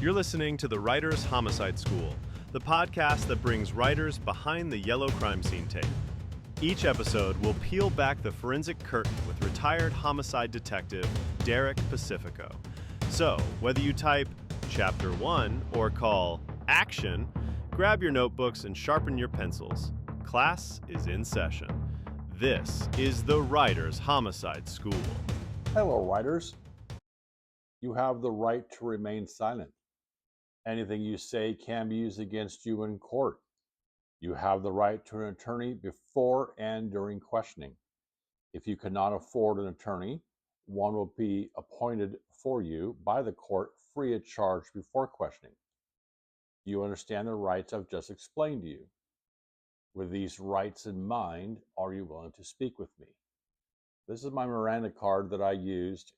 You're listening to the Writer Homicide School, the podcast that brings writers behind the yellow crime scene tape. Each episode will peel back the forensic curtain with retired homicide detective Derek Pacifico. So, whether you type Chapter 1 or call Action, grab your notebooks and sharpen your pencils. Class is in session. This is the Writer's Homicide School. Hello, writers. You have the right to remain silent. Anything you say can be used against you in court. You have the right to an attorney before and during questioning. If you cannot afford an attorney, one will be appointed for you by the court free of charge before questioning. You understand the rights I've just explained to you. With these rights in mind, are you willing to speak with me? This is my Miranda card that I used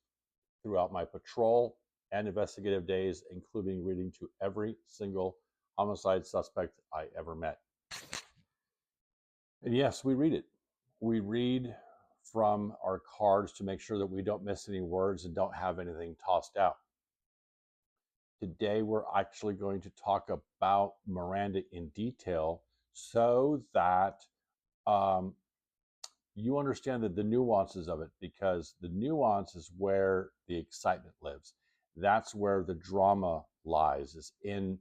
throughout my patrol and investigative days, including reading to every single homicide suspect I ever met. And yes, we read it. We read from our cards to make sure that we don't miss any words and don't have anything tossed out. Today, we're actually going to talk about Miranda in detail so that you understand the nuances of it, because the nuance is where the excitement lives. That's where the drama lies, is in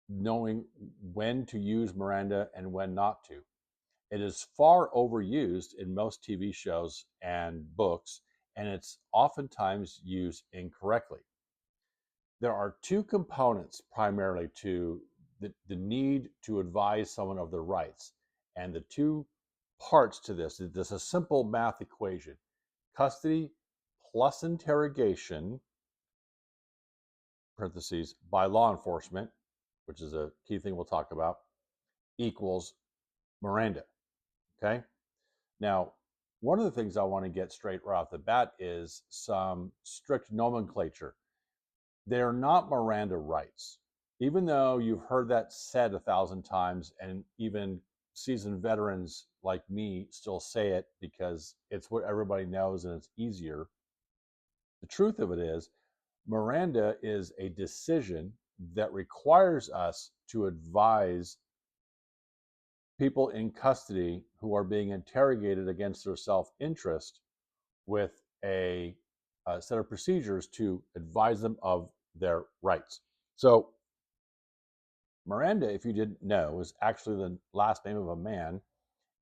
knowing when to use Miranda and when not to. It is far overused in most TV shows and books, and it's oftentimes used incorrectly. There are two components primarily to the need to advise someone of their rights. And the two parts to this is a simple math equation. Custody plus interrogation, parentheses, by law enforcement, which is a key thing we'll talk about, equals Miranda. Okay? Now, one of the things I want to get straight right off the bat is some strict nomenclature. They're not Miranda rights. Even though you've heard that said 1,000 times, and even seasoned veterans like me still say it because it's what everybody knows and it's easier. The truth of it is, Miranda is a decision that requires us to advise people in custody who are being interrogated against their self-interest with a set of procedures to advise them of their rights. So Miranda, if you didn't know, is actually the last name of a man,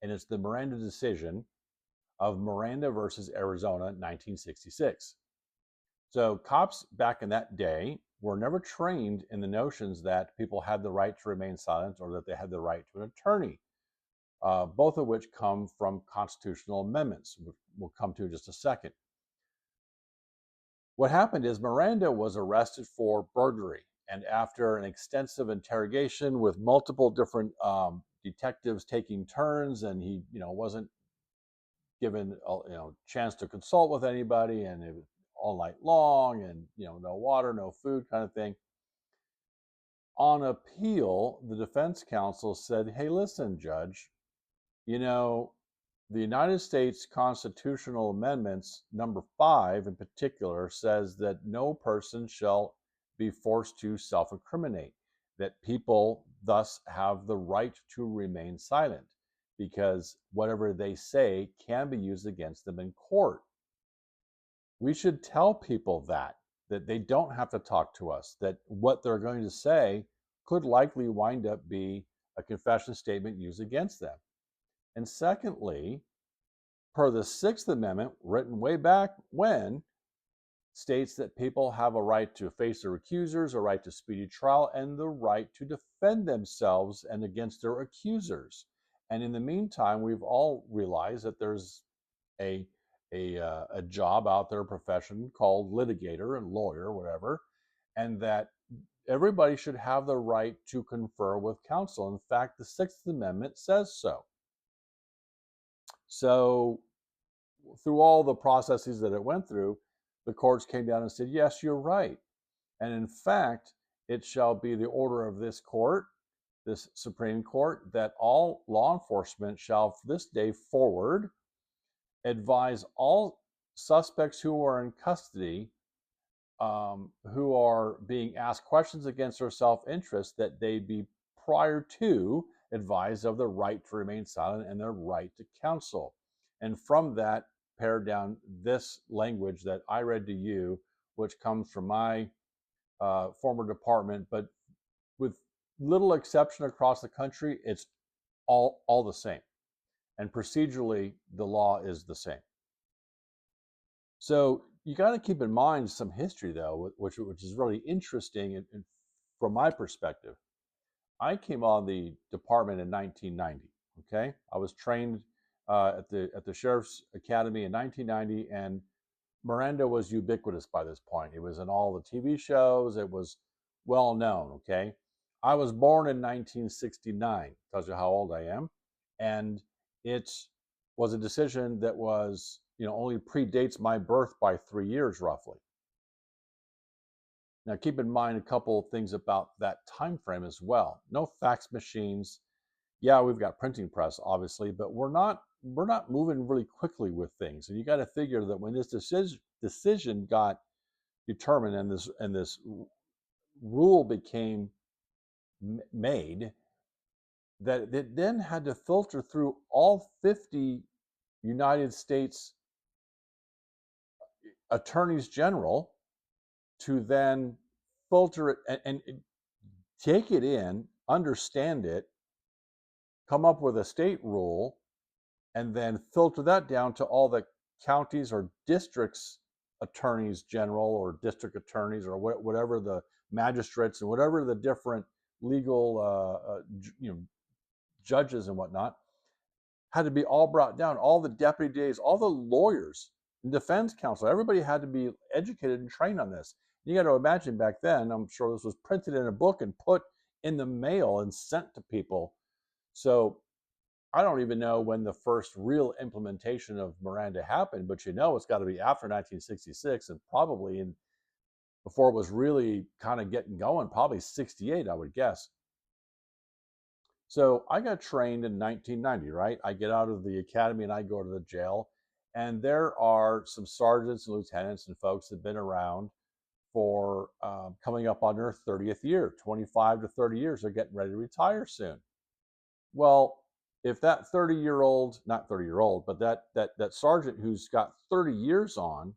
and it's the Miranda decision of Miranda versus Arizona, 1966. So cops back in that day were never trained in the notions that people had the right to remain silent or that they had the right to an attorney, both of which come from constitutional amendments. We'll come to in just a second. What happened is Miranda was arrested for burglary. And after an extensive interrogation with multiple different detectives taking turns, and he, wasn't given a chance to consult with anybody, and it was all night long, and no water, no food, kind of thing. On appeal, the defense counsel said, "Hey, listen, Judge, the United States constitutional amendments, number 5 in particular, says that no person shall be forced to self-incriminate, that people thus have the right to remain silent because whatever they say can be used against them in court. We should tell people that they don't have to talk to us, that what they're going to say could likely wind up be a confession statement used against them. And secondly, per the 6th Amendment, written way back when, states that people have a right to face their accusers, a right to speedy trial, and the right to defend themselves and against their accusers. And in the meantime, we've all realized that there's a job out there, a profession called litigator and lawyer, whatever, and that everybody should have the right to confer with counsel. In fact, the 6th Amendment says so. So through all the processes that it went through, the courts came down and said, yes, you're right. And in fact, it shall be the order of this court, this Supreme Court, that all law enforcement shall from this day forward advise all suspects who are in custody who are being asked questions against their self-interest that they be prior to advised of the right to remain silent and their right to counsel. And from that, pared down this language that I read to you, which comes from my former department, but with little exception across the country, it's all the same. And procedurally, the law is the same. So you got to keep in mind some history, though, which is really interesting. And from my perspective, I came on the department in 1990. Okay, I was trained at the Sheriff's Academy in 1990, and Miranda was ubiquitous by this point. It was in all the TV shows. It was well known. Okay, I was born in 1969. Tells you how old I am, and it was a decision that was, only predates my birth by 3 years roughly. Now, keep in mind a couple of things about that time frame as well. No fax machines. Yeah, we've got printing press, obviously, but we're not moving really quickly with things. And you got to figure that when this decision got determined and this rule became made, that it then had to filter through all 50 United States attorneys general to then filter it and take it in, understand it, come up with a state rule, and then filter that down to all the counties or districts attorneys general or district attorneys or whatever the magistrates and whatever the different legal judges and whatnot had to be all brought down. All the deputy DAs, all the lawyers, defense counsel, everybody had to be educated and trained on this. You got to imagine back then, I'm sure this was printed in a book and put in the mail and sent to people. So I don't even know when the first real implementation of Miranda happened, but it's got to be after 1966 and probably before it was really kind of getting going, probably 68, I would guess. So I got trained in 1990, right? I get out of the academy and I go to the jail. And there are some sergeants and lieutenants and folks that have been around for coming up on their 30th year, 25 to 30 years. They're getting ready to retire soon. Well, if that 30-year-old, not 30-year-old, but that sergeant who's got 30 years on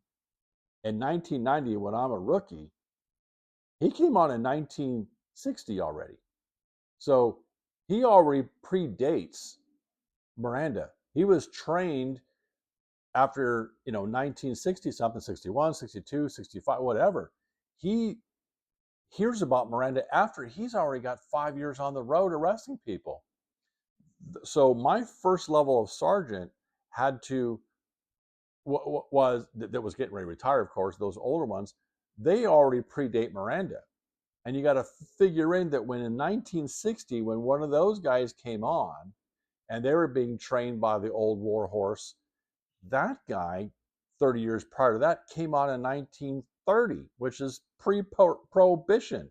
in 1990 when I'm a rookie, he came on in 1960 already. So he already predates Miranda. He was trained after 1960 something, 61, 62, 65, whatever. He hears about Miranda after he's already got 5 years on the road arresting people. So my first level of sergeant had to was getting ready to retire, of course. Those older ones, they already predate Miranda. And you got to figure in that when in 1960, when one of those guys came on and they were being trained by the old war horse, that guy 30 years prior to that came on in 1930, which is pre-prohibition.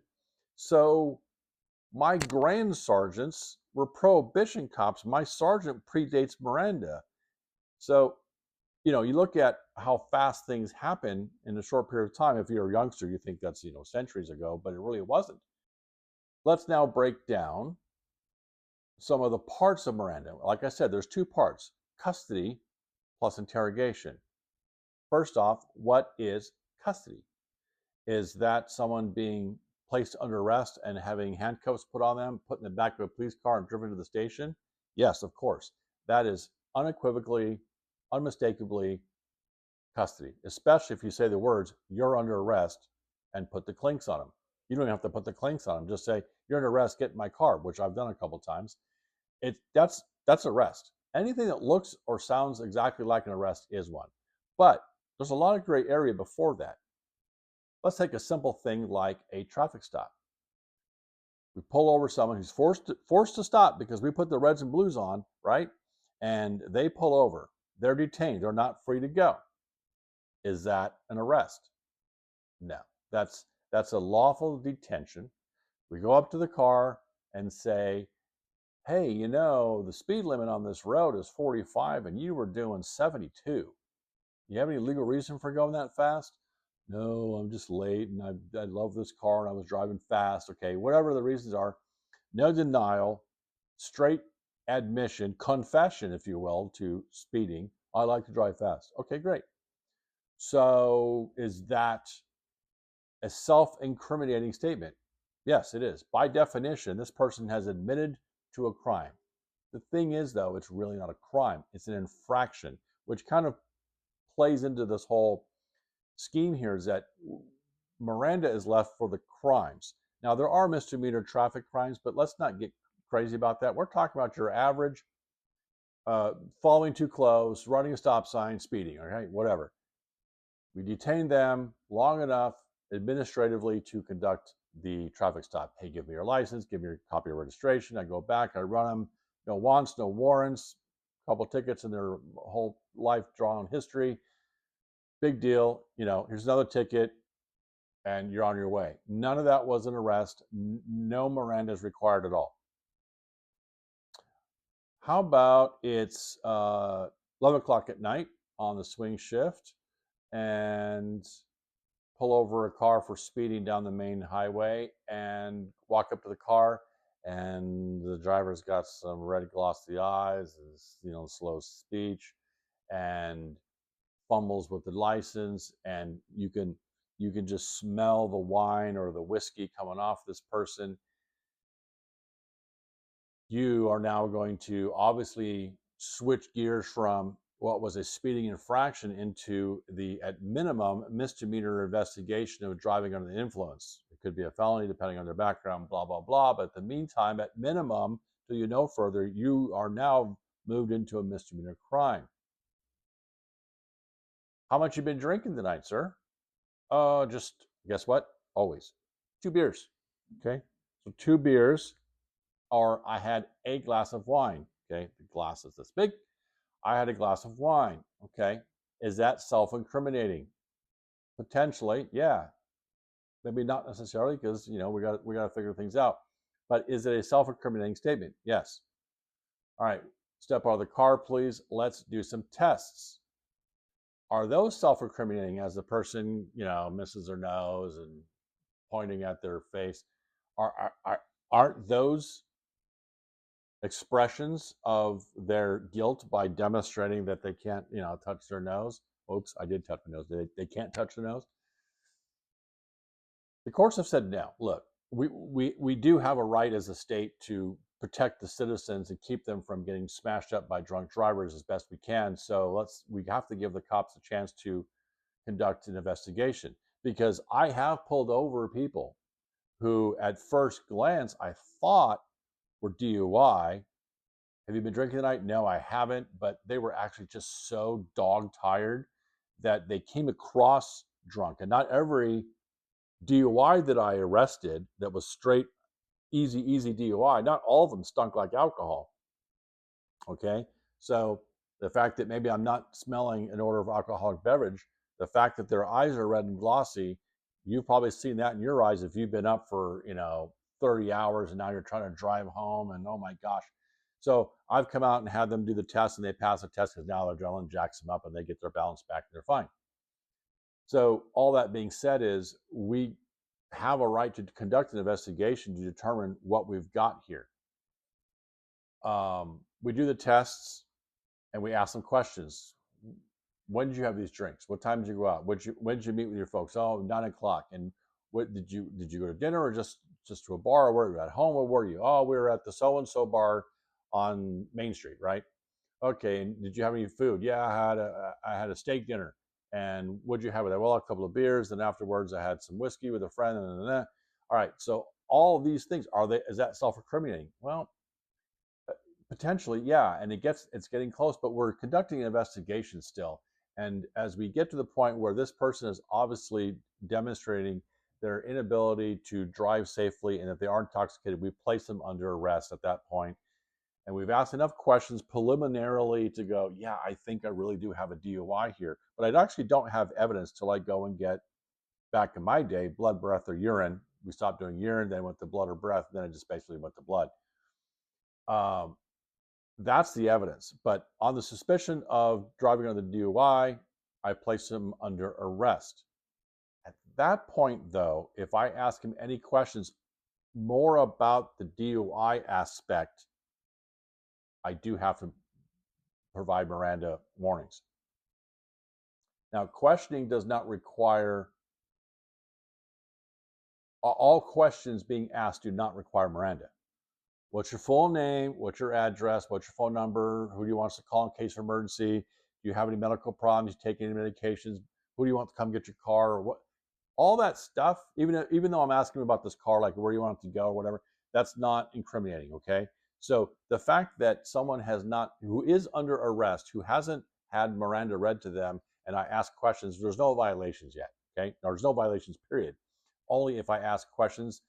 So my grand sergeants were prohibition cops. My sergeant predates Miranda. So, you look at how fast things happen in a short period of time. If you're a youngster, you think that's, centuries ago, but it really wasn't. Let's now break down some of the parts of Miranda. Like I said, there's two parts: custody plus interrogation. First off, what is custody? Is that someone being placed under arrest and having handcuffs put on them, put in the back of a police car and driven to the station? Yes, of course. That is unequivocally, unmistakably custody, especially if you say the words, "You're under arrest," and put the clinks on them. You don't have to put the clinks on them. Just say, "You're under arrest, get in my car," which I've done a couple times. That's arrest. Anything that looks or sounds exactly like an arrest is one. But there's a lot of gray area before that. Let's take a simple thing like a traffic stop. We pull over someone who's forced to stop because we put the reds and blues on, right? And they pull over. They're detained. They're not free to go. Is that an arrest? No. That's a lawful detention. We go up to the car and say, "Hey, the speed limit on this road is 45 and you were doing 72. You have any legal reason for going that fast?" No, I'm just late and I love this car and I was driving fast. Okay, whatever the reasons are, no denial, straight admission, confession, if you will, to speeding. I like to drive fast. Okay, great. So is that a self incriminating statement? Yes, it is. By definition, this person has admitted to a crime. The thing is, though, it's really not a crime, it's an infraction, which kind of plays into this whole scheme here is that Miranda is left for the crimes. Now, there are misdemeanor traffic crimes, but let's not get crazy about that. We're talking about your average following too close, running a stop sign, speeding, okay, whatever. We detain them long enough administratively to conduct the traffic stop. Hey, give me your license, give me your copy of registration. I go back, I run them, no wants, no warrants, a couple tickets in their whole life drawn history. Big deal. Here's another ticket and you're on your way. None of that was an arrest. No Miranda is required at all. How about it's 11 o'clock at night on the swing shift and pull over a car for speeding down the main highway and walk up to the car and the driver's got some red glossy eyes, slow speech and fumbles with the license, and you can just smell the wine or the whiskey coming off this person. You are now going to obviously switch gears from what was a speeding infraction into the, at minimum, misdemeanor investigation of driving under the influence. It could be a felony depending on their background, blah, blah, blah. But in the meantime, at minimum, till you know further, you are now moved into a misdemeanor crime. How much you been drinking tonight, sir? Just guess what? Always 2 beers. Okay, so 2 beers, or I had a glass of wine. Okay, the glass is this big. I had a glass of wine. Okay, is that self-incriminating? Potentially, yeah. Maybe not necessarily, because we got to figure things out. But is it a self-incriminating statement? Yes. All right, step out of the car, please. Let's do some tests. Are those self-incriminating as the person, misses their nose and pointing at their face? Aren't those expressions of their guilt by demonstrating that they can't, touch their nose? Oops, I did touch my nose. They can't touch their nose. The courts have said no. Look, we do have a right as a state to protect the citizens and keep them from getting smashed up by drunk drivers as best we can. So we have to give the cops a chance to conduct an investigation, because I have pulled over people who at first glance I thought were DUI. Have you been drinking tonight? No, I haven't. But they were actually just so dog tired that they came across drunk. And not every DUI that I arrested that was straight, easy DUI, not all of them stunk like alcohol. Okay. So the fact that maybe I'm not smelling an odor of alcoholic beverage, the fact that their eyes are red and glossy, you've probably seen that in your eyes if you've been up for, 30 hours and now you're trying to drive home and oh my gosh. So I've come out and had them do the test and they pass the test because now their adrenaline jacks them up and they get their balance back and they're fine. So all that being said is we have a right to conduct an investigation to determine what we've got here. We do the tests and we ask them questions. When did you have these drinks? What time did you go out? When did you meet with your folks? Oh, 9 o'clock. And what did you go to dinner or just to a bar, or were you at home? Where were you? Oh, we were at the so and so bar on Main Street, right? Okay. And did you have any food? Yeah, I had a steak dinner. And what'd you have with that? Well, a couple of beers. Then afterwards, I had some whiskey with a friend. All right. So all of these things, is that self-incriminating? Well, potentially, yeah, and it's getting close, but we're conducting an investigation still. And as we get to the point where this person is obviously demonstrating their inability to drive safely and that they are intoxicated, we place them under arrest at that point. And we've asked enough questions preliminarily to go, yeah, I think I really do have a DUI here. But I actually don't have evidence till I go and get, back in my day, blood, breath, or urine. We stopped doing urine, then went to blood or breath, then it just basically went to blood. That's the evidence. But on the suspicion of driving under the DUI, I place him under arrest. that point, though, if I ask him any questions more about the DUI aspect, I do have to provide Miranda warnings. Now, questioning does not require, all questions being asked do not require Miranda. What's your full name? What's your address? What's your phone number? Who do you want us to call in case of emergency? Do you have any medical problems? You take any medications? Who do you want to come get your car? Or what? All that stuff, even though I'm asking about this car, like where you want it to go or whatever, that's not incriminating, okay? So the fact that someone who is under arrest, who hasn't had Miranda read to them, and I ask questions, there's no violations yet, okay? There's no violations, period. Only if I ask questions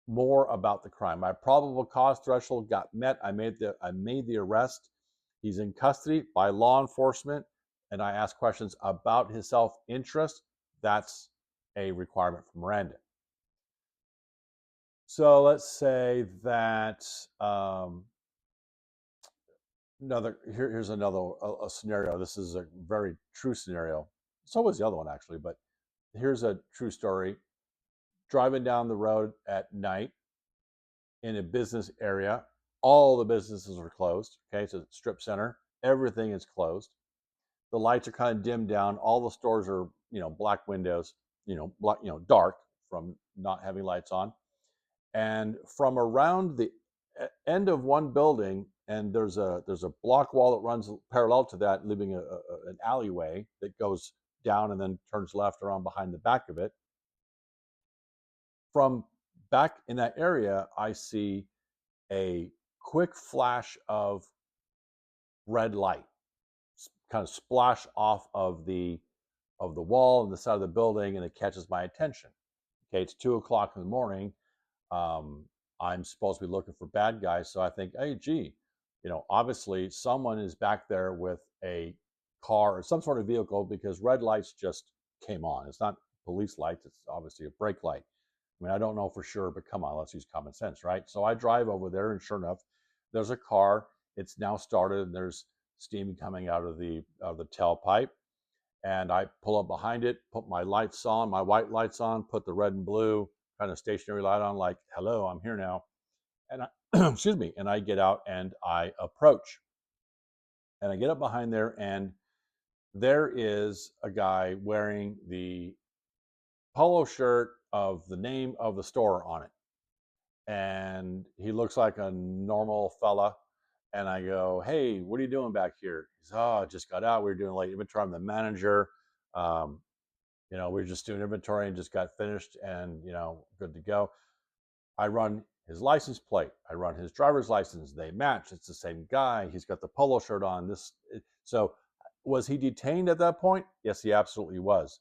more about the crime. My probable cause threshold got met. I made the arrest. He's in custody by law enforcement, and I ask questions about his self-interest. That's a requirement from Miranda. So let's say that here's another a scenario. This is a very true scenario. So was the other one actually, but here's a true story. Driving down the road at night in a business area, all the businesses are closed. Okay, it's a strip center. Everything is closed. The lights are kind of dimmed down. All the stores are, black windows, dark from not having lights on. And from around the end of one building, and there's a block wall that runs parallel to that, leaving an alleyway that goes down and then turns left around behind the back of it. From back in that area, I see a quick flash of red light kind of splash off of the wall and the side of the building, and it catches my attention. Okay, it's 2:00 in the morning. I'm supposed to be looking for bad guys, so I think, hey, gee, obviously someone is back there with a car or some sort of vehicle, because red lights just came on. It's not police lights, it's obviously a brake light. I mean, I don't know for sure, but come on, let's use common sense, right? So I drive over there, and sure enough, there's a car. It's now started, and there's steam coming out of the tailpipe. And I pull up behind it, put my lights on, my white lights on, put the red and blue kind of stationary light on, like, hello, I'm here now. And I, excuse me, and I get out and I approach. And I get up behind there, and there is a guy wearing the polo shirt of the name of the store on it. And he looks like a normal fella. And I go, hey, what are you doing back here? He says, oh, I just got out. We were doing late inventory. I'm the manager. We were just doing inventory and just got finished, and, good to go. I run his license plate. I run his driver's license. They match. It's the same guy. He's got the polo shirt on. So was he detained at that point? Yes, he absolutely was.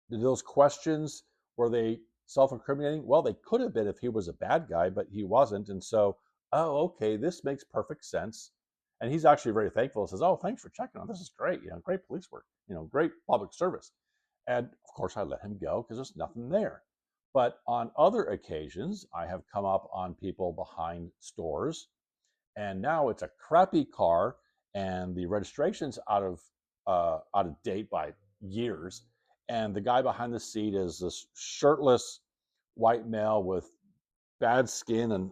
Did those questions, were they self-incriminating? Well, they could have been if he was a bad guy, but he wasn't. And so, oh, okay, this makes perfect sense. And he's actually very thankful. He says, oh, thanks for checking on. This is great. Great police work, great public service. And of course, I let him go because there's nothing there. But on other occasions, I have come up on people behind stores, and now it's a crappy car, and the registration's out of date by years. And the guy behind the seat is this shirtless white male with bad skin and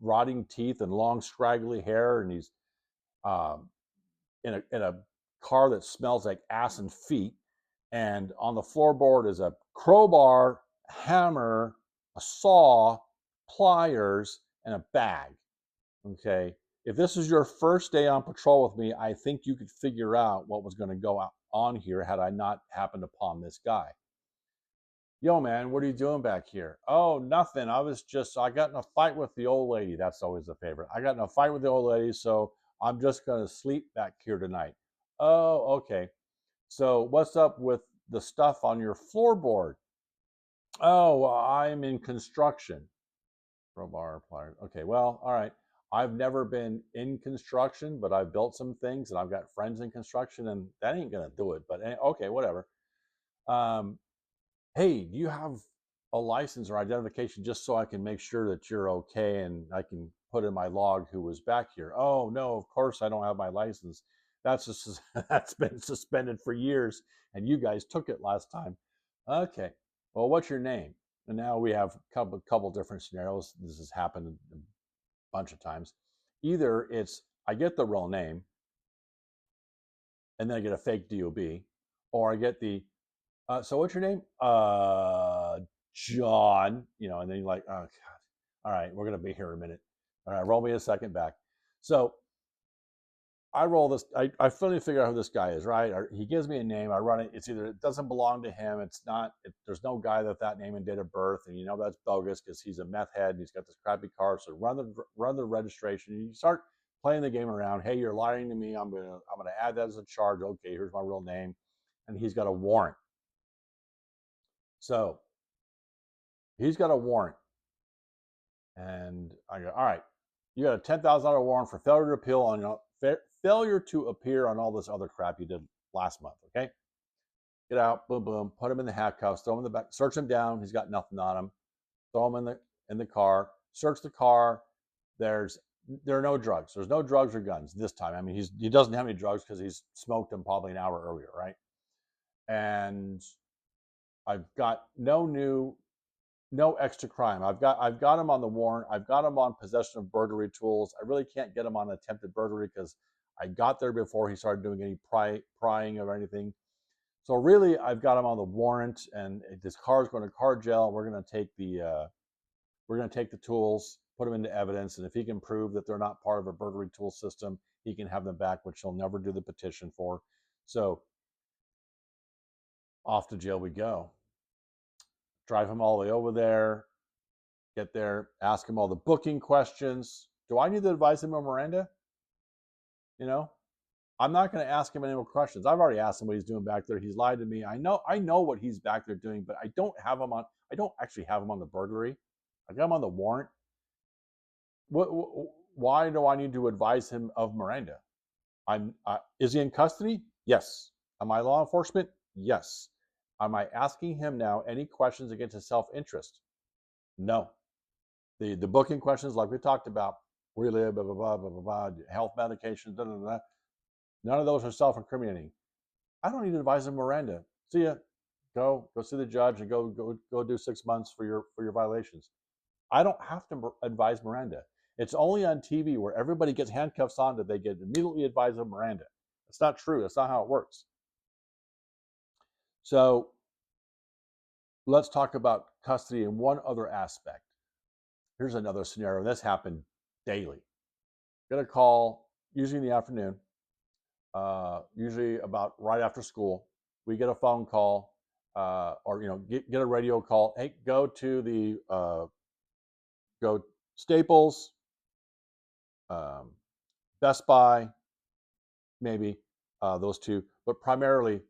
rotting teeth and long scraggly hair, and he's in a car that smells like ass and feet. And on the floorboard is a crowbar, hammer, a saw, pliers, and a bag. Okay. If this is your first day on patrol with me, I think you could figure out what was going to go on here had I not happened upon this guy. Yo, man, what are you doing back here? Oh, nothing. I got in a fight with the old lady. That's always a favorite. I got in a fight with the old lady, so I'm just going to sleep back here tonight. Oh, okay. So what's up with the stuff on your floorboard? Oh, well, I'm in construction. Crowbar, pliers. Okay, well, all right. I've never been in construction, but I've built some things, and I've got friends in construction, and that ain't going to do it. But okay, whatever. Hey, do you have a license or identification just so I can make sure that you're okay and I can put in my log who was back here? Oh, no, of course I don't have my license. That's been suspended for years, and you guys took it last time. Okay. Well, what's your name? And now we have a couple different scenarios. This has happened a bunch of times. Either it's I get the real name and then I get a fake DOB, or I get the so what's your name? John. And then you're like, oh God. All right, we're gonna be here in a minute. All right, roll me a second back. So I roll this. I finally figure out who this guy is, right? He gives me a name. I run it. It's either it doesn't belong to him. It's not. There's no guy that name and date of birth, and that's bogus because he's a meth head and he's got this crappy car. So run the registration. You start playing the game around. Hey, you're lying to me. I'm gonna add that as a charge. Okay, here's my real name, and he's got a warrant. So he's got a warrant, and I go, all right, you got a $10,000 warrant for failure to appear on all this other crap you did last month. Okay, get out, boom, boom, put him in the handcuffs, throw him in the back, search him down. He's got nothing on him. Throw him in the car. Search the car. There are no drugs. There's no drugs or guns this time. I mean, he doesn't have any drugs because he's smoked them probably an hour earlier, right? And I've got no extra crime. I've got him on the warrant. I've got him on possession of burglary tools. I really can't get him on attempted burglary because I got there before he started doing any prying or anything. So really, I've got him on the warrant, and this car is going to car jail. We're going to take the tools, put them into evidence, and if he can prove that they're not part of a burglary tool system, he can have them back, which he'll never do the petition for. So off to jail we go. Drive him all the way over there. Get there, ask him all the booking questions. Do I need to advise him of Miranda? I'm not going to ask him any more questions. I've already asked him what he's doing back there. He's lied to me. I know what he's back there doing, but I don't actually have him on the burglary. I got him on the warrant. Why do I need to advise him of Miranda? Is he in custody? Yes. Am I law enforcement? Yes. Am I asking him now any questions against his self-interest? No. The booking questions, like we talked about, where you live, blah, blah, blah, blah, blah, blah, health medications, blah, blah, blah. None of those are self-incriminating. I don't need to advise him Miranda. See ya. Go see the judge and go do 6 months for your violations. I don't have to advise Miranda. It's only on TV where everybody gets handcuffs on that they get immediately advised of Miranda. That's not true. That's not how it works. So let's talk about custody in one other aspect. Here's another scenario. This happened daily. Get a call, usually in the afternoon, usually about right after school. We get a phone call, or get a radio call. Hey, go Staples, Best Buy, maybe those two, but primarily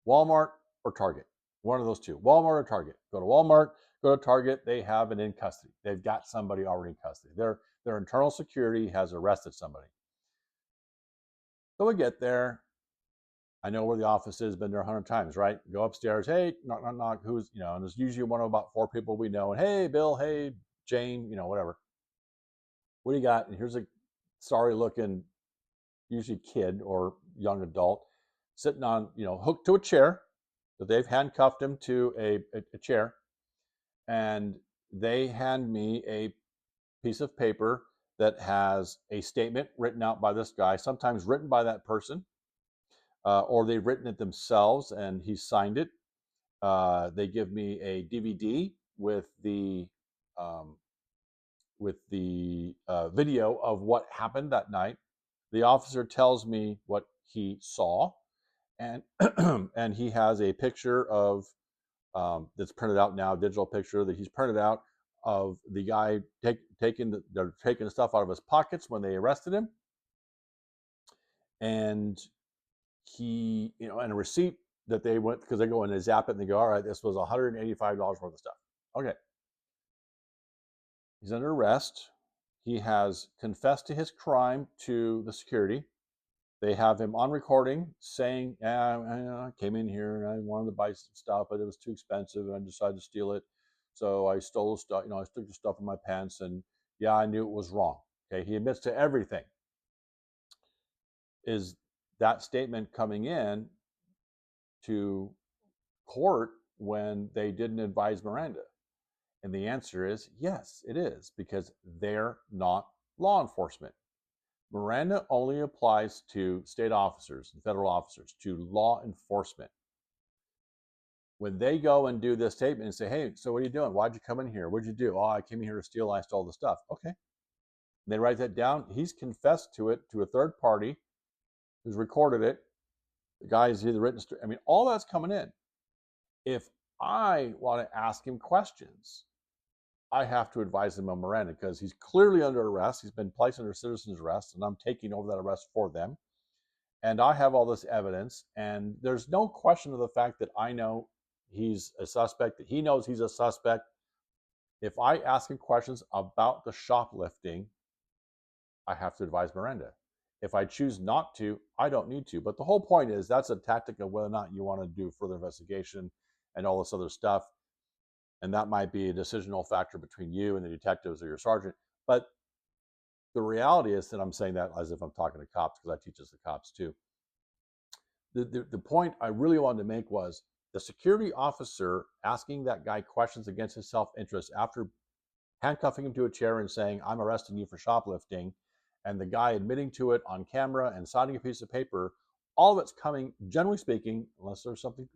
Walmart or Target. One of those two, Walmart or Target. Go to Walmart, go to Target. They have it in custody. They've got somebody already in custody. Their internal security has arrested somebody. So we get there. I know where the office is, been there 100 times, right? Go upstairs. Hey, knock, knock, knock. Who's, and there's usually one of about 4 people we know. And hey, Bill, hey, Jane, whatever. What do you got? And here's a sorry looking, usually kid or young adult, sitting on, hooked to a chair. So they've handcuffed him to a chair. And they hand me a piece of paper that has a statement written out by this guy, sometimes written by that person, or they've written it themselves and he signed it. They give me a DVD with the video of what happened that night. The officer tells me what he saw, and and he has a picture of that's printed out now, digital picture that he's printed out of the guy taking the stuff out of his pockets when they arrested him, and he and a receipt that they went, because they go in and zap it and they go, all right, this was $185 worth of stuff. Okay, he's under arrest. He has confessed to his crime to the security. They have him on recording saying, I came in here and I wanted to buy some stuff, but it was too expensive and I decided to steal it. So I stole stuff, I took the stuff in my pants, and yeah, I knew it was wrong. Okay, he admits to everything. Is that statement coming in to court when they didn't advise Miranda? And the answer is yes, it is, because they're not law enforcement. Miranda only applies to state officers and federal officers, to law enforcement. When they go and do this statement and say, hey, so what are you doing? Why'd you come in here? What'd you do? Oh, I came here to steal. I stole the stuff. Okay. And they write that down. He's confessed to it to a third party who's recorded it. The guy's either written, I mean, all that's coming in. If I want to ask him questions, I have to advise him on Miranda because he's clearly under arrest. He's been placed under citizen's arrest, and I'm taking over that arrest for them. And I have all this evidence, and there's no question of the fact that I know he's a suspect, that he knows he's a suspect. If I ask him questions about the shoplifting, I have to advise Miranda. If I choose not to, I don't need to. But the whole point is that's a tactic of whether or not you want to do further investigation and all this other stuff. And that might be a decisional factor between you and the detectives or your sergeant. But the reality is that I'm saying that as if I'm talking to cops because I teach as the cops too. The point I really wanted to make was the security officer asking that guy questions against his self-interest after handcuffing him to a chair and saying, I'm arresting you for shoplifting, and the guy admitting to it on camera and signing a piece of paper, all of it's coming, generally speaking, unless there's something,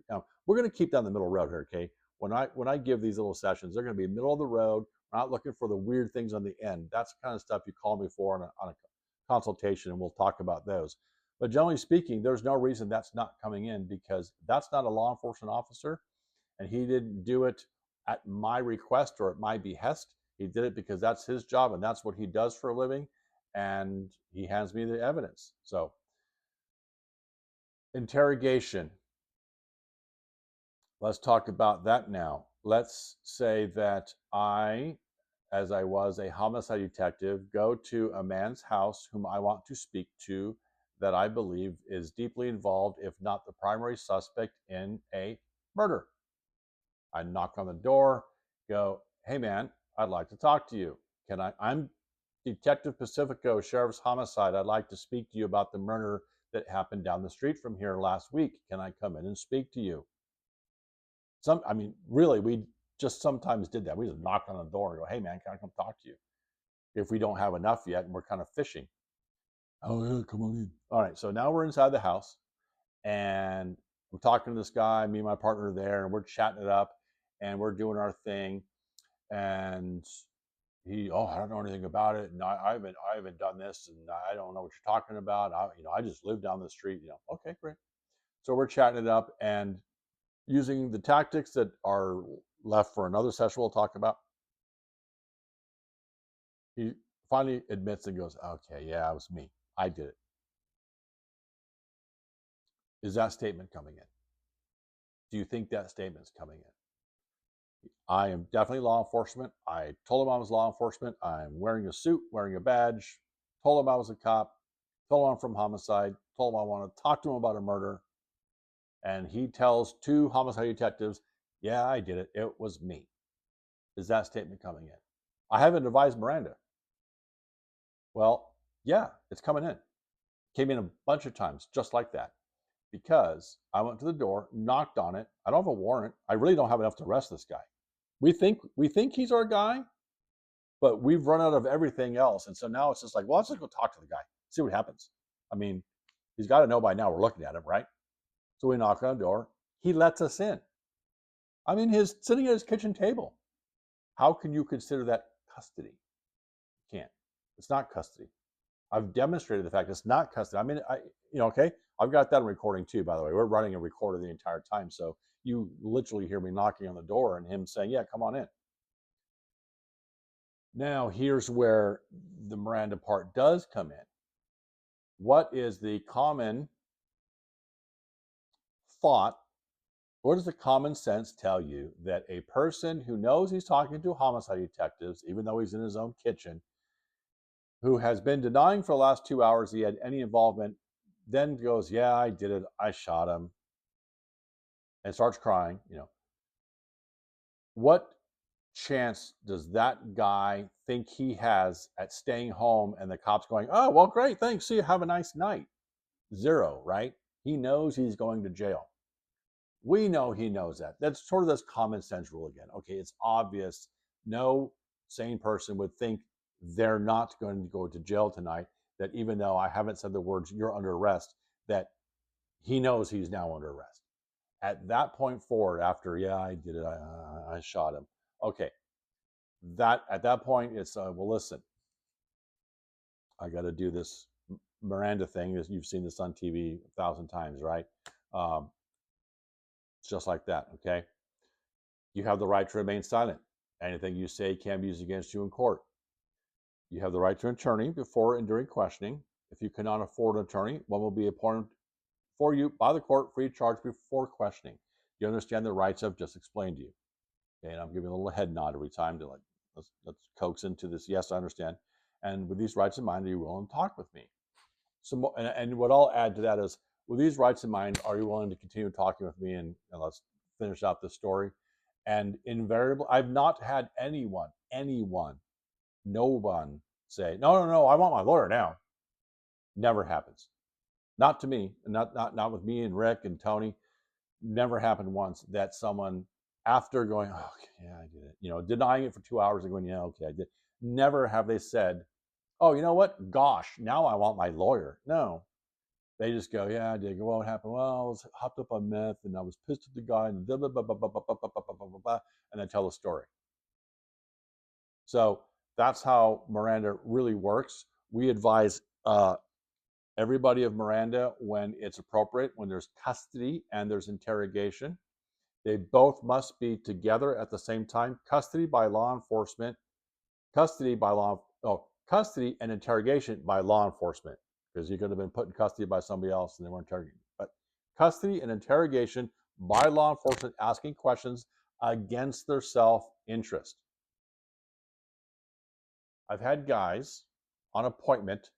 we're going to keep down the middle road here, okay? When I give these little sessions, they're going to be middle of the road. We're not looking for the weird things on the end. That's the kind of stuff you call me for on a consultation, and we'll talk about those. But generally speaking, there's no reason that's not coming in because that's not a law enforcement officer, and he didn't do it at my request or at my behest. He did it because that's his job and that's what he does for a living, and he hands me the evidence. So, interrogation. Let's talk about that now. Let's say that I, as I was a homicide detective, go to a man's house whom I want to speak to that I believe is deeply involved, if not the primary suspect, in a murder. I knock on the door, go, hey man, I'd like to talk to you. I'm Detective Pacifico, Sheriff's Homicide. I'd like to speak to you about the murder that happened down the street from here last week. Can I come in and speak to you? Really, we just sometimes did that. We just knock on the door and go, hey man, can I come talk to you? If we don't have enough yet and we're kind of fishing. Oh yeah, come on in. All right, so now we're inside the house and I'm talking to this guy, me and my partner are there, and we're chatting it up and we're doing our thing. And I don't know anything about it, and I haven't done this, and I don't know what you're talking about. I just live down the street. Okay, great. So we're chatting it up and using the tactics that are left for another session we'll talk about. He finally admits and goes, okay, yeah, it was me. I did it. Is that statement coming in? Do you think that statement's coming in? I am definitely law enforcement. I told him I was law enforcement. I'm wearing a suit, wearing a badge. Told him I was a cop. Told him I'm from homicide. Told him I want to talk to him about a murder. And he tells two homicide detectives, yeah, I did it. It was me. Is that statement coming in? I haven't advised Miranda. Well, yeah, it's coming in. Came in a bunch of times just like that. Because I went to the door, knocked on it. I don't have a warrant. I really don't have enough to arrest this guy. We think he's our guy, but we've run out of everything else. And so now it's just like, well, let's just go talk to the guy, see what happens. I mean, he's got to know by now we're looking at him, right? So we knock on the door. He lets us in. I mean, he's sitting at his kitchen table. How can you consider that custody? You can't. It's not custody. I've demonstrated the fact it's not custody. I mean, okay, I've got that in recording too, by the way. We're running a recorder the entire time. So you literally hear me knocking on the door and him saying, yeah, come on in. Now, here's where the Miranda part does come in. What is the common thought? What does the common sense tell you that a person who knows he's talking to homicide detectives, even though he's in his own kitchen, who has been denying for the last 2 hours he had any involvement, then goes, yeah, I did it. I shot him, and starts crying, What chance does that guy think he has at staying home and the cops going, oh, well, great, thanks, see you, have a nice night? Zero, right? He knows he's going to jail. We know he knows that. That's sort of this common sense rule again. Okay, it's obvious. No sane person would think they're not going to go to jail tonight, that even though I haven't said the words, you're under arrest, that he knows he's now under arrest. At that point forward, after, yeah, I did it, I shot him. Okay, at that point, it's, well, listen, I got to do this Miranda thing. You've seen this on TV 1,000 times, right? It's just like that, okay? You have the right to remain silent. Anything you say can be used against you in court. You have the right to an attorney before and during questioning. If you cannot afford an attorney, one will be appointed for you by the court free of charge before questioning. You understand the rights I've just explained to you. Okay, and I'm giving a little head nod every time to, like, let's coax into this. Yes, I understand. And with these rights in mind, are you willing to talk with me? So, and what I'll add to that is, with these rights in mind, are you willing to continue talking with me? And let's finish out this story. And invariably, I've not had anyone, no one say, no, I want my lawyer now. Never happens. Not to me, not with me and Rick and Tony. Never happened once that someone, after going, oh, yeah, I did it, denying it for 2 hours and going, yeah, okay, I did. Never have they said, oh, you know what? Gosh, now I want my lawyer. No. They just go, yeah, I did. Well, what happened? Well, I was hopped up on meth and I was pissed at the guy and blah, blah, blah, blah, blah, blah, blah, blah, blah, blah, blah, and then tell the story. So that's how Miranda really works. We advise everybody of Miranda when it's appropriate, when there's custody and there's interrogation. They both must be together at the same time. Custody and interrogation by law enforcement, because you could have been put in custody by somebody else and they weren't interrogated. But custody and interrogation by law enforcement, asking questions against their self-interest. I've had guys on appointment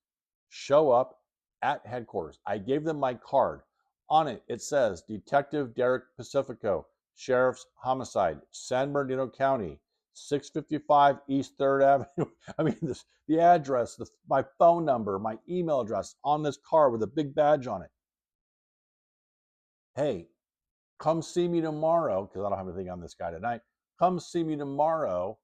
show up at headquarters. I gave them my card. On it, it says Detective Derek Pacifico, Sheriff's Homicide, San Bernardino County, 655 East 3rd Avenue. I mean, the address, my phone number, my email address on this card with a big badge on it. Hey, come see me tomorrow, because I don't have anything on this guy tonight. Come see me tomorrow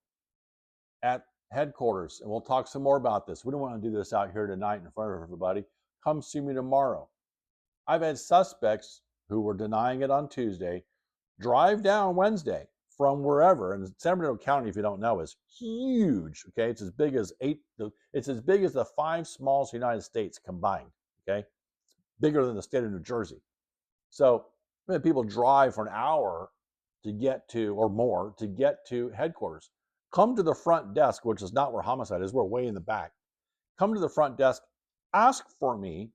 at headquarters, and we'll talk some more about this. We don't want to do this out here tonight in front of everybody. Come see me tomorrow. I've had suspects who were denying it on Tuesday drive down Wednesday from wherever. And San Bernardino County, if you don't know, is huge. Okay, it's as big as the 5 smallest United States combined. Okay, it's bigger than the state of New Jersey. So people drive for an hour to get to, or more, to get to headquarters. Come to the front desk, which is not where homicide is. We're way in the back. Come to the front desk, ask for me,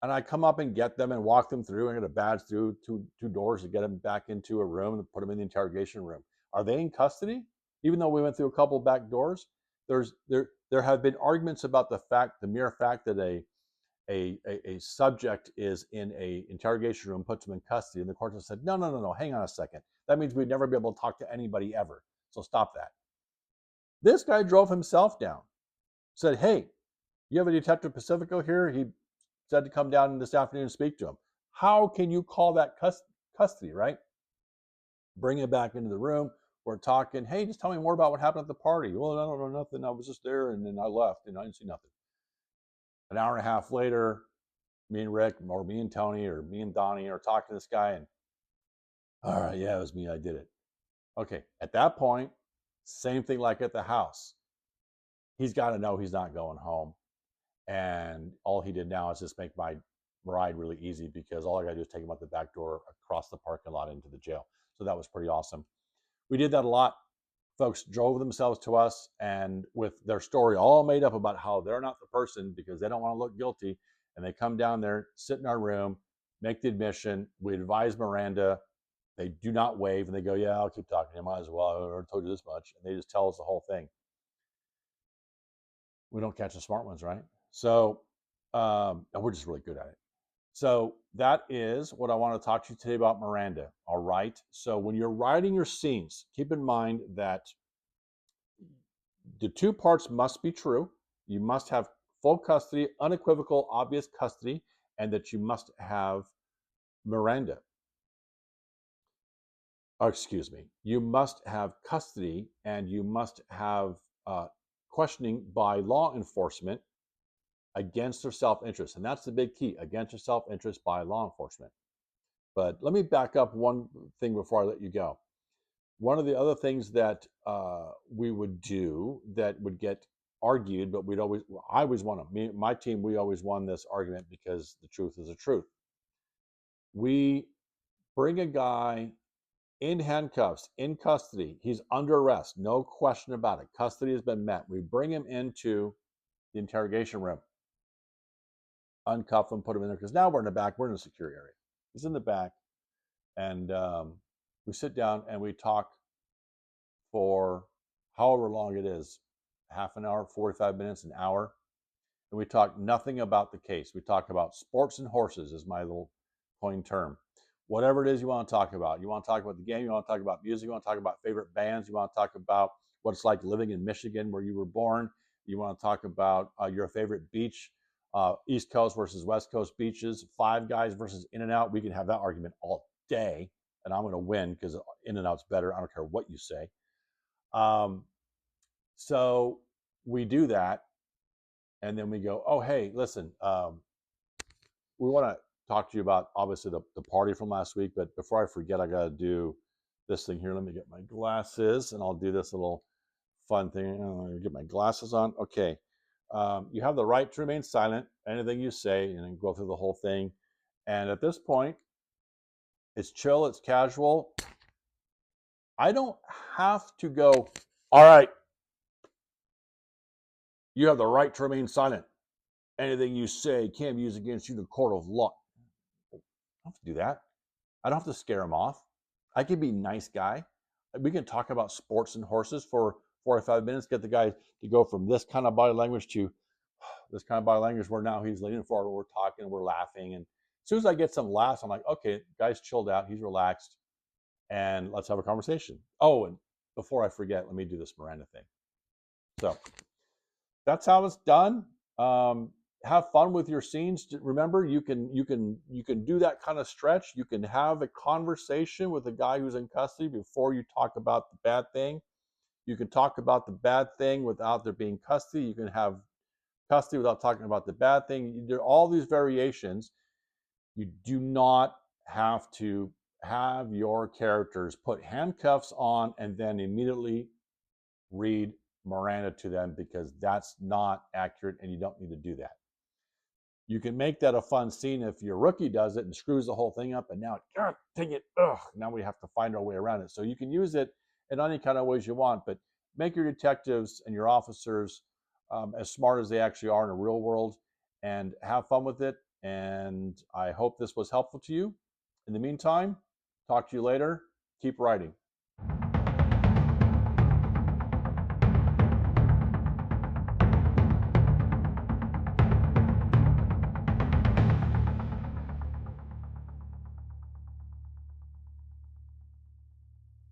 and I come up and get them and walk them through. I get a badge through two doors to get them back into a room and put them in the interrogation room. Are they in custody? Even though we went through a couple back doors, there have been arguments about the mere fact that a subject is in a interrogation room puts them in custody, and the court has said, no, hang on a second. That means we'd never be able to talk to anybody ever. So stop that. This guy drove himself down, said, hey, you have a Detective Pacifico here? He said to come down this afternoon and speak to him. How can you call that custody, right? Bring it back into the room. We're talking, hey, just tell me more about what happened at the party. Well, I don't know nothing. I was just there and then I left and I didn't see nothing. An hour and a half later, me and Rick, or me and Tony, or me and Donnie are talking to this guy, and all right, yeah, it was me. I did it. Okay, at that point, same thing like at the house. He's got to know he's not going home. And all he did now is just make my ride really easy, because all I got to do is take him out the back door across the parking lot into the jail. So that was pretty awesome. We did that a lot. Folks drove themselves to us, and with their story all made up about how they're not the person because they don't want to look guilty, and they come down there, sit in our room, make the admission. We advise Miranda. They do not waive, and they go, yeah, I'll keep talking to him. Might as well. I already told you this much. And they just tell us the whole thing. We don't catch the smart ones, right? So, and we're just really good at it. So that is what I want to talk to you today about Miranda. All right. So when you're writing your scenes, keep in mind that the two parts must be true. You must have full custody, unequivocal, obvious custody, and that you must have Miranda. excuse me, you must have custody and you must have questioning by law enforcement against their self-interest. And that's the big key, against their self-interest by law enforcement. But let me back up one thing before I let you go. One of the other things that we would do that would get argued, but I always won them. My team, we always won this argument because the truth is the truth. We bring a guy in handcuffs, in custody. He's under arrest, no question about it. Custody has been met. We bring him into the interrogation room, uncuff him, put him in there, because now we're in the back, we're in a secure area. He's in the back, and we sit down and we talk for however long it is, half an hour, 45 minutes, an hour. And we talk nothing about the case. We talk about sports and horses, is my little coined term. Whatever it is you want to talk about. You want to talk about the game, you want to talk about music, you want to talk about favorite bands, you want to talk about what it's like living in Michigan where you were born, you want to talk about your favorite beach, East Coast versus West Coast beaches, Five Guys versus In-N-Out. We can have that argument all day, and I'm going to win because In-N-Out's better. I don't care what you say. So we do that, and then we go, oh, hey, listen, we want to talk to you about, obviously, the party from last week. But before I forget, I got to do this thing here. Let me get my glasses, and I'll do this little fun thing. I'm going to get my glasses on. Okay. You have the right to remain silent, anything you say, and then go through the whole thing. And at this point, it's chill, it's casual. I don't have to go, all right, you have the right to remain silent. Anything you say can't be used against you in the court of law. I don't have to do that. I don't have to scare him off. I can be a nice guy. We can talk about sports and horses for 45 minutes, get the guy to go from this kind of body language to this kind of body language where now he's leaning forward, we're talking, we're laughing. And as soon as I get some laughs, I'm like, okay, guy's chilled out, he's relaxed, and let's have a conversation. Oh, and before I forget, let me do this Miranda thing. So that's how it's done. Have fun with your scenes. Remember, you can do that kind of stretch. You can have a conversation with the guy who's in custody before you talk about the bad thing. You can talk about the bad thing without there being custody. You can have custody without talking about the bad thing. There are all these variations. You do not have to have your characters put handcuffs on and then immediately read Miranda to them, because that's not accurate and you don't need to do that. You can make that a fun scene if your rookie does it and screws the whole thing up, and now, dang it, now we have to find our way around it. So you can use it in any kind of ways you want, but make your detectives and your officers as smart as they actually are in the real world, and have fun with it. And I hope this was helpful to you. In the meantime, talk to you later. Keep writing.